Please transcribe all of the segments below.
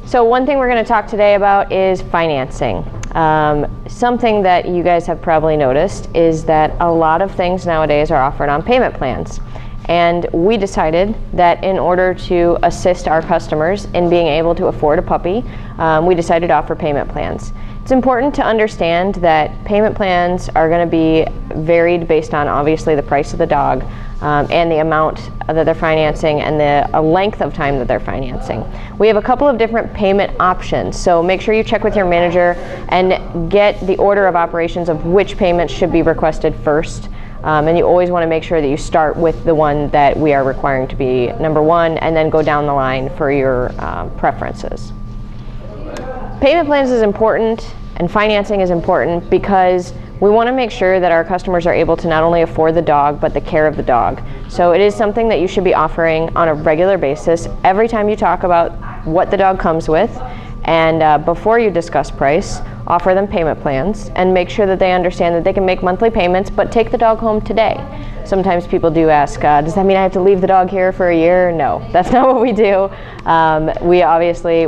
So one thing we're going to talk today about is financing. Something that you guys have probably noticed is that a lot of things nowadays are offered on payment plans. And we decided that in order to assist our customers in being able to afford a puppy, we decided to offer payment plans. It's important to understand that payment plans are going to be varied based on obviously the price of the dog and the amount that they're financing and the length of time that they're financing. We have a couple of different payment options, so make sure you check with your manager and get the order of operations of which payments should be requested first. And you always want to make sure that you start with the one that we are requiring to be number one and then go down the line for your preferences. Payment plans is important and financing is important because we want to make sure that our customers are able to not only afford the dog but the care of the dog. So it is something that you should be offering on a regular basis every time you talk about what the dog comes with, and before you discuss price, offer them payment plans and make sure that they understand that they can make monthly payments but take the dog home today. Sometimes people do ask, does that mean I have to leave the dog here for a year? No, that's not what we do.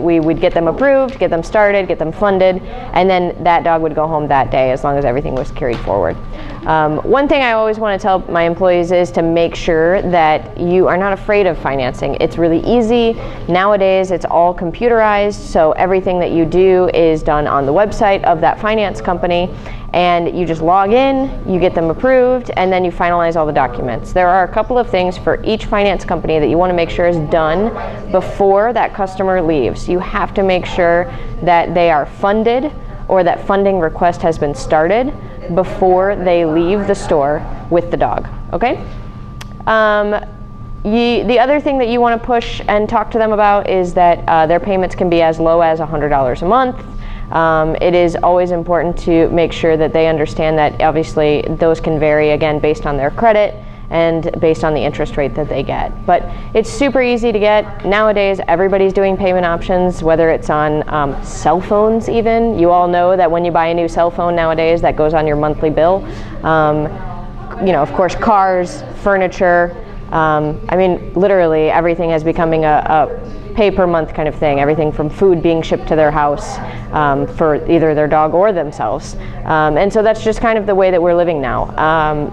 We would get them approved, get them started, get them funded, and then that dog would go home that day as long as everything was carried forward. One thing I always want to tell my employees is to make sure that you are not afraid of financing. It's really easy. Nowadays, it's all computerized, so everything that you do is done on the website of that finance company, and you just log in, you get them approved, and then you finalize all the documents. There are a couple of things for each finance company that you want to make sure is done before that customer leaves. You have to make sure that they are funded or that funding request has been started before they leave the store with the dog, okay? The other thing that you want to push and talk to them about is that their payments can be as low as $100 a month. It is always important to make sure that they understand that obviously those can vary again based on their credit and based on the interest rate that they get. But it's super easy to get. Nowadays, everybody's doing payment options, whether it's on cell phones even. You all know that when you buy a new cell phone nowadays, that goes on your monthly bill. Of course, cars, furniture. Literally everything is becoming a pay per month kind of thing. Everything from food being shipped to their house for either their dog or themselves. And so that's just kind of the way that we're living now.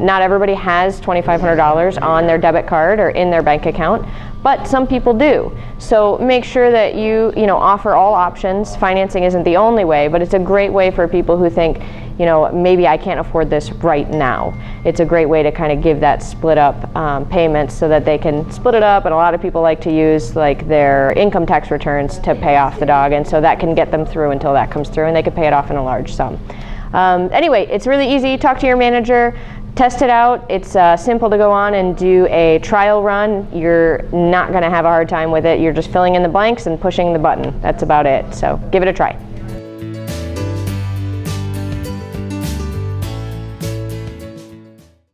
Not everybody has $2,500 on their debit card or in their bank account, but some people do. So make sure that you offer all options. Financing isn't the only way, but it's a great way for people who think, maybe I can't afford this right now. It's a great way to kind of give that split up payments so that they can split it up, and a lot of people like to use like their income tax returns to pay off the dog, and so that can get them through until that comes through and they can pay it off in a large sum. Anyway, it's really easy. Talk to your manager. Test it out. It's simple to go on and do a trial run. You're not going to have a hard time with it. You're just filling in the blanks and pushing the button. That's about it. So give it a try.